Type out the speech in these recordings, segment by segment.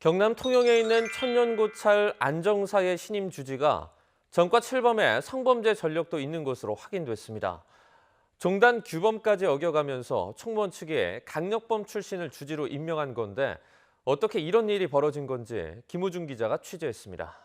경남 통영에 있는 천년고찰 안정사의 신임 주지가 전과 7범에 성범죄 전력도 있는 것으로 확인됐습니다. 종단 규범까지 어겨가면서 총무원 측에 강력범 출신을 주지로 임명한 건데 어떻게 이런 일이 벌어진 건지 김우중 기자가 취재했습니다.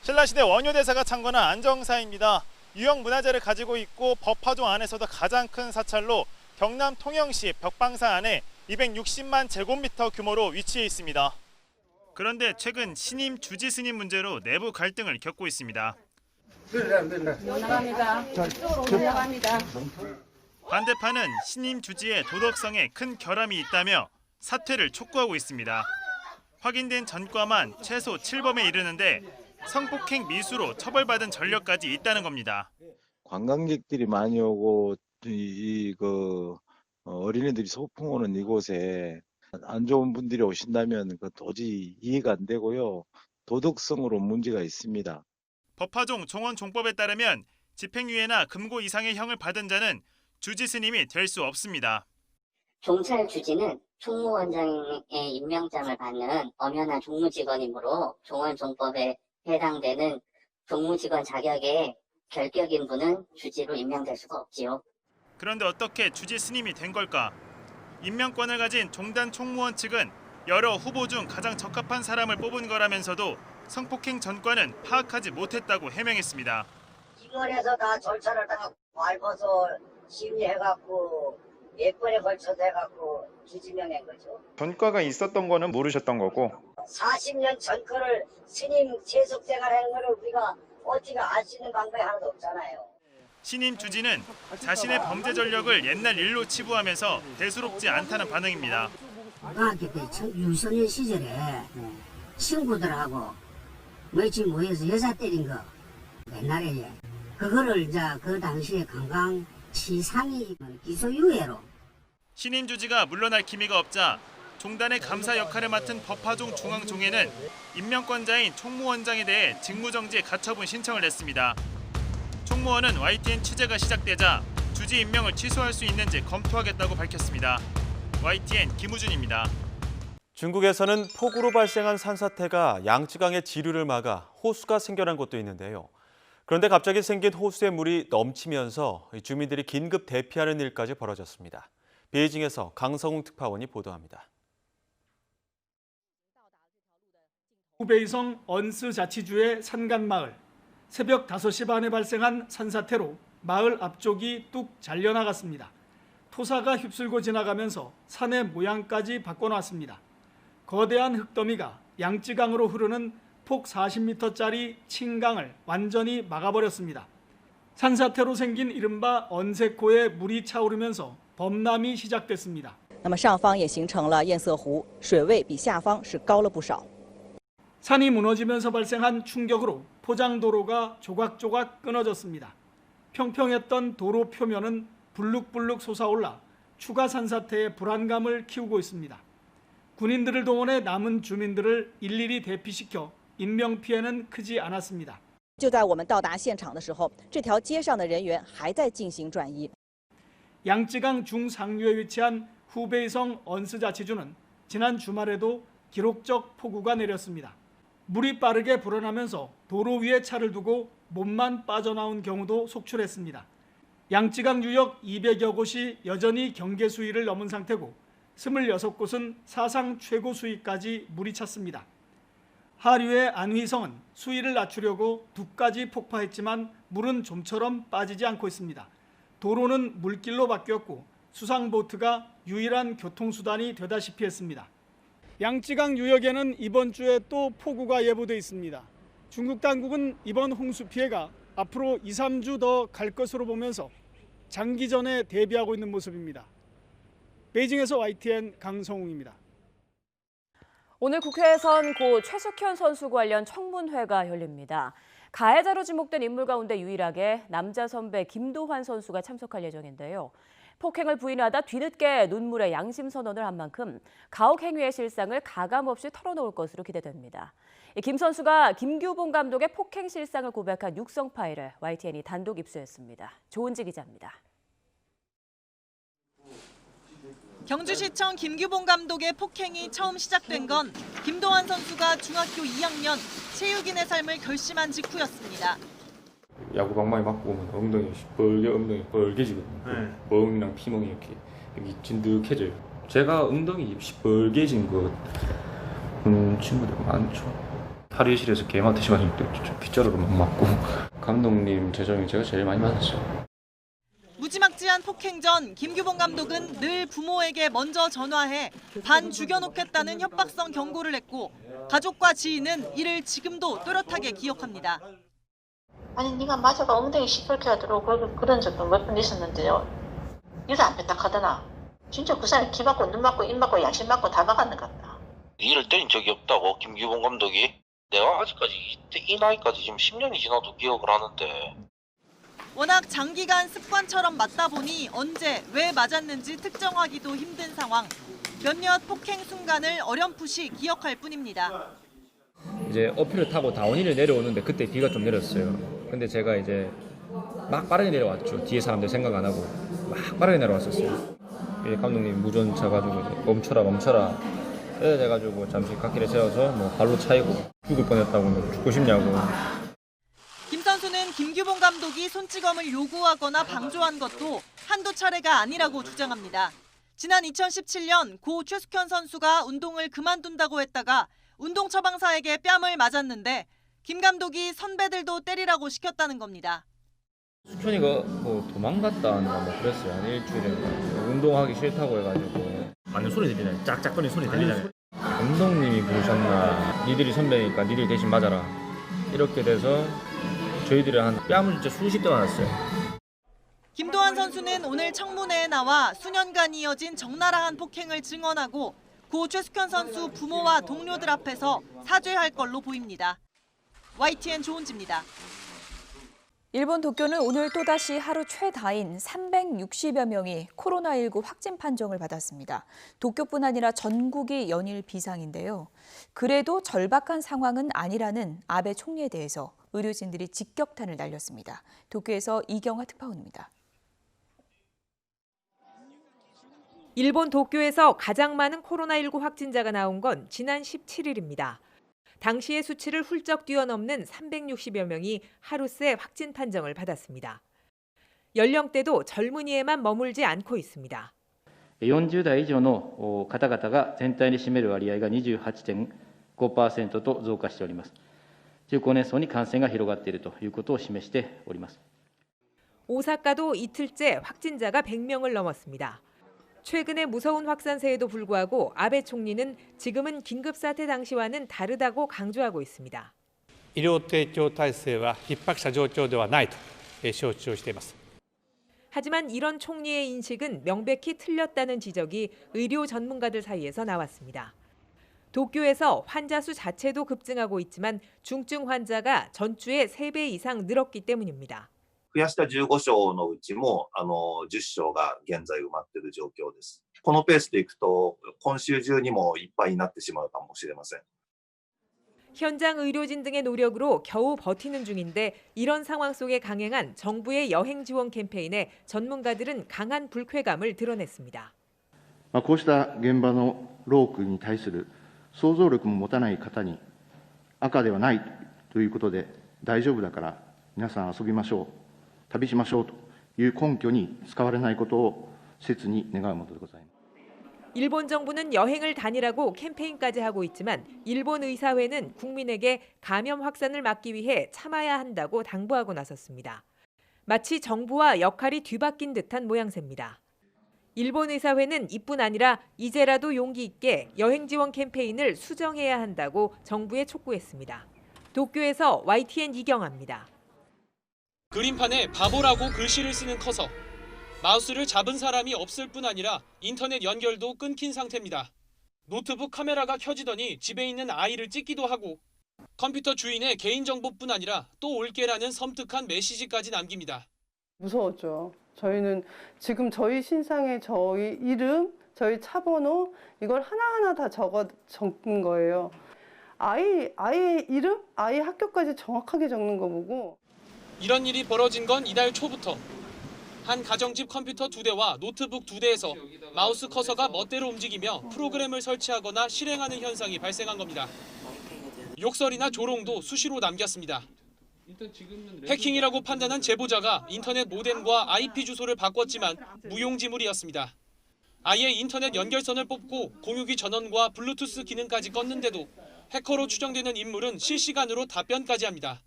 신라시대 원효대사가 창건한 안정사입니다. 유형 문화재를 가지고 있고 법화종 안에서도 가장 큰 사찰로 경남 통영시 벽방사 안에 260만 제곱미터 규모로 위치해 있습니다. 그런데 최근 신임 주지 스님 문제로 내부 갈등을 겪고 있습니다. 올라갑니다. 반대파는 신임 주지의 도덕성에 큰 결함이 있다며 사퇴를 촉구하고 있습니다. 확인된 전과만 최소 7범에 이르는데 성폭행 미수로 처벌받은 전력까지 있다는 겁니다. 관광객들이 많이 오고 어린이들이 소풍 오는 이곳에 안 좋은 분들이 오신다면 도저히 이해가 안 되고요. 도덕성으로 문제가 있습니다. 법화종 종원종법에 따르면 집행유예나 금고 이상의 형을 받은 자는 주지 스님이 될 수 없습니다. 종찰 주지는 총무원장의 임명장을 받는 엄연한 종무직원이므로 종원종법에 해당되는 종무직원 자격에 결격인 분은 주지로 임명될 수가 없지요. 그런데 어떻게 주지 스님이 된 걸까? 임명권을 가진 종단 총무원 측은 여러 후보 중 가장 적합한 사람을 뽑은 거라면서도 성폭행 전과는 파악하지 못했다고 해명했습니다. 기관에서 다 절차를 다 밟아서 심의해갖고 몇 번에 걸쳐서 해갖고 주지명한 거죠. 전과가 있었던 거는 모르셨던 거고 40년 전과를 스님 세속 생활하는 거를 우리가 어떻게 알 수 있는 방법이 하나도 없잖아요. 신임 주지는 자신의 범죄 전력을 옛날 일로 치부하면서 대수롭지 않다는 반응입니다. 고등학교 때 유소년 시절에 친구들하고 며칠 모여서 여자 때린 거 옛날에 그거를 이제 그 당시에 관광치상이 기소유예로. 신임 주지가 물러날 기미가 없자 종단의 감사 역할을 맡은 법화종 중앙종회는 임명권자인 총무원장에 대해 직무정지에 가처분 신청을 냈습니다. 총무원은 YTN 취재가 시작되자 주지 임명을 취소할 수 있는지 검토하겠다고 밝혔습니다. YTN 김우준입니다. 중국에서는 폭우로 발생한 산사태가 양쯔강의 지류를 막아 호수가 생겨난 곳도 있는데요. 그런데 갑자기 생긴 호수의 물이 넘치면서 주민들이 긴급 대피하는 일까지 벌어졌습니다. 베이징에서 강성웅 특파원이 보도합니다. 후베이성 언스 자치주의 산간마을. 새벽 5시 반에 발생한 산사태로 마을 앞쪽이 뚝 잘려나갔습니다. 토사가 휩쓸고 지나가면서 산의 모양까지 바꿔놨습니다. 거대한 흙더미가 양쯔강으로 흐르는 폭 40m짜리 칭강을 완전히 막아버렸습니다. 산사태로 생긴 이른바 언세코에 물이 차오르면서 범람이 시작됐습니다. 那么上方也形成了堰塞湖，水位比下方是高了不少。 산이 무너지면서 발생한 충격으로 포장도로가 조각조각 끊어졌습니다. 평평했던 도로 표면은 불룩불룩 솟아올라 추가 산사태의 불안감을 키우고 있습니다. 군인들을 동원해 남은 주민들을 일일이 대피시켜 인명피해는 크지 않았습니다. 就在我们到达现场的时候，这条街上的人员还在进行转移。 양쯔강 중상류에 위치한 후베이성 언스자치주는 지난 주말에도 기록적 폭우가 내렸습니다. 물이 빠르게 불어나면서 도로 위에 차를 두고 몸만 빠져나온 경우도 속출했습니다. 양쯔강 유역 200여 곳이 여전히 경계 수위를 넘은 상태고 26곳은 사상 최고 수위까지 물이 찼습니다. 하류의 안휘성은 수위를 낮추려고 2까지 폭파했지만 물은 좀처럼 빠지지 않고 있습니다. 도로는 물길로 바뀌었고 수상보트가 유일한 교통수단이 되다시피 했습니다. 양쯔강 유역에는 이번 주에 또 폭우가 예보돼 있습니다. 중국 당국은 이번 홍수 피해가 앞으로 2, 3주 더 갈 것으로 보면서 장기전에 대비하고 있는 모습입니다. 베이징에서 YTN 강성웅입니다. 오늘 국회에선 고 최숙현 선수 관련 청문회가 열립니다. 가해자로 지목된 인물 가운데 유일하게 남자 선배 김도환 선수가 참석할 예정인데요. 폭행을 부인하다 뒤늦게 눈물의 양심 선언을 한 만큼 가혹 행위의 실상을 가감없이 털어놓을 것으로 기대됩니다. 김 선수가 김규봉 감독의 폭행 실상을 고백한 육성 파일을 YTN이 단독 입수했습니다. 조은지 기자입니다. 경주시청 김규봉 감독의 폭행이 처음 시작된 건 김도환 선수가 중학교 2학년 체육인의 삶을 결심한 직후였습니다. 야구 방망이 맞고 오면 엉덩이 빨개지거든요. 멍이랑 피멍이 이렇게 여기 진득해져요. 제가 엉덩이 시뻘개진 거 친구들 많죠. 탈의실에서 개마트 시간일 때 빗자루로 막 맞고 감독님 제정이 제가 제일 많이 맞았죠. 무지막지한 폭행 전 김규봉 감독은 늘 부모에게 먼저 전화해 반 죽여놓겠다는 협박성 경고를 했고 가족과 지인은 이를 지금도 또렷하게 기억합니다. 아니 네가 맞아가 엉덩이 시뻘게 하도록 그런 적도 몇 번 있었는데요. 이래 안 뺐다하더나. 진짜 그 사람이 키 맞고 눈 맞고 입 맞고 양심 맞고 다 막았는 것 같다. 니를 때린 적이 없다고 김규봉 감독이? 내가 아직까지 이 나이까지 지금 10년이 지나도 기억을 하는데. 워낙 장기간 습관처럼 맞다 보니 언제 왜 맞았는지 특정하기도 힘든 상황. 몇몇 폭행 순간을 어렴풋이 기억할 뿐입니다. 이제 어필을 타고 다운힐을 내려오는데 그때 비가 좀 내렸어요. 근데 제가 이제 막 빠르게 내려왔죠. 뒤에 사람들 생각 안 하고 막 빠르게 내려왔었어요. 감독님 무전 쳐가지고 이제 멈춰라. 이래 돼가지고 잠시 갓길에 세워서 뭐 발로 차이고 죽을 뻔했다고 죽고 싶냐고. 김 선수는 김규봉 감독이 손찌검을 요구하거나 방조한 것도 한두 차례가 아니라고 주장합니다. 지난 2017년 고 최숙현 선수가 운동을 그만둔다고 했다가 운동 처방사에게 뺨을 맞았는데 김 감독이 선배들도 때리라고 시켰다는 겁니다. 숙현이가 뭐 도망갔다는가 뭐 그랬어요. 한 일주일에 운동하기 싫다고 해가지고 완전 소리 들리잖아요. 짝짝거리는 소리 들리잖아요. 감독님이 부르셨나 니들이 선배니까 니들 대신 맞아라 이렇게 돼서 저희들이 한 뺨을 진짜 수십 대 맞았어요. 김도환 선수는 오늘 청문회에 나와 수년간 이어진 적나라한 폭행을 증언하고 고 최숙현 선수 부모와 동료들 앞에서 사죄할 걸로 보입니다. YTN 조은지입니다. 일본 도쿄는 오늘 또다시 하루 최다인 360여 명이 코로나19 확진 판정을 받았습니다. 도쿄뿐 아니라 전국이 연일 비상인데요. 그래도 절박한 상황은 아니라는 아베 총리에 대해서 의료진들이 직격탄을 날렸습니다. 도쿄에서 이경화 특파원입니다. 일본 도쿄에서 가장 많은 코로나19 확진자가 나온 건 지난 17일입니다. 당시의 수치를 훌쩍 뛰어넘는 360여 명이 하루새 확진 판정을 받았습니다. 연령대도 젊은이에만 머물지 않고 있습니다. 40代以上の方々が全体に占める割合が 28.5% と増加しております。中高年層に感染が広がっているということを示しております。 오사카도 이틀째 확진자가 100명을 넘었습니다. 최근의 무서운 확산세에도 불구하고 아베 총리는 지금은 긴급사태 당시와는 다르다고 강조하고 있습니다. 医療提供体制は逼迫した状況ではないと承知をしています. 하지만 이런 총리의 인식은 명백히 틀렸다는 지적이 의료 전문가들 사이에서 나왔습니다. 도쿄에서 환자 수 자체도 급증하고 있지만 중증 환자가 전주에 3배 이상 늘었기 때문입니다. 増やした15床のうちも10床が現在埋まっている状況です。このペースでいくと今週中にもいっぱいになってしまうかもしれません. 현장 의료진 등의 노력으로 겨우 버티는 중인데 이런 상황 속에 강행한 정부의 여행 지원 캠페인에 전문가들은 강한 불쾌감을 드러냈습니다. こうした現場の労苦に対する想像力も持たない方に赤ではないということで大丈夫だから皆さん遊びましょう、旅しましょうという根拠に使われないことを切に願うものでございます. 일본 정부는 여행을 다니라고 캠페인까지 하고 있지만 일본 의사회는 국민에게 감염 확산을 막기 위해 참아야 한다고 당부하고 나섰습니다. 마치 정부와 역할이 뒤바뀐 듯한 모양새입니다. 일본 의사회는 이뿐 아니라 이제라도 용기 있게 여행 지원 캠페인을 수정해야 한다고 정부에 촉구했습니다. 도쿄에서 YTN 이경아입니다. 그림판에 바보라고 글씨를 쓰는 커서 마우스를 잡은 사람이 없을 뿐 아니라 인터넷 연결도 끊긴 상태입니다. 노트북 카메라가 켜지더니 집에 있는 아이를 찍기도 하고 컴퓨터 주인의 개인정보뿐 아니라 또 올게라는 섬뜩한 메시지까지 남깁니다. 무서웠죠. 저희는 지금 저희 신상에 저희 이름, 저희 차 번호 이걸 하나하나 다 적은 거예요. 아이의 이름, 아이 학교까지 정확하게 적는 거 보고 이런 일이 벌어진 건 이달 초부터 한 가정집 컴퓨터 2대와 노트북 2대에서 마우스 커서가 멋대로 움직이며 프로그램을 설치하거나 실행하는 현상이 발생한 겁니다. 욕설이나 조롱도 수시로 남겼습니다. 해킹이라고 판단한 제보자가 인터넷 모뎀과 IP 주소를 바꿨지만 무용지물이었습니다. 아예 인터넷 연결선을 뽑고 공유기 전원과 블루투스 기능까지 껐는데도 해커로 추정되는 인물은 실시간으로 답변까지 합니다.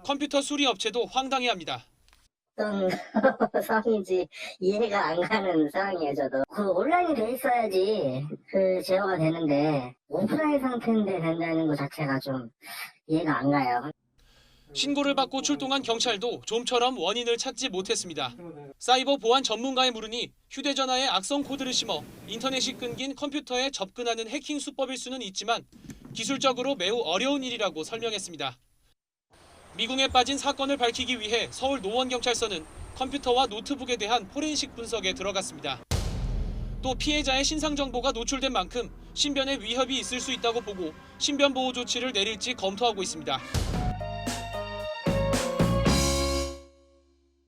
컴퓨터 수리 업체도 황당해합니다. 어떤 상황인지 이해가 안 가는 상황이에요, 저도. 온라인이 돼 있어야지 제어가 되는데 오프라인 상태인데 된다는 것 자체가 좀 이해가 안 가요. 신고를 받고 출동한 경찰도 좀처럼 원인을 찾지 못했습니다. 사이버 보안 전문가에 물으니 휴대전화에 악성 코드를 심어 인터넷이 끊긴 컴퓨터에 접근하는 해킹 수법일 수는 있지만 기술적으로 매우 어려운 일이라고 설명했습니다. 미궁에 빠진 사건을 밝히기 위해 서울 노원경찰서는 컴퓨터와 노트북에 대한 포렌식 분석에 들어갔습니다. 또 피해자의 신상 정보가 노출된 만큼 신변에 위협이 있을 수 있다고 보고 신변 보호 조치를 내릴지 검토하고 있습니다.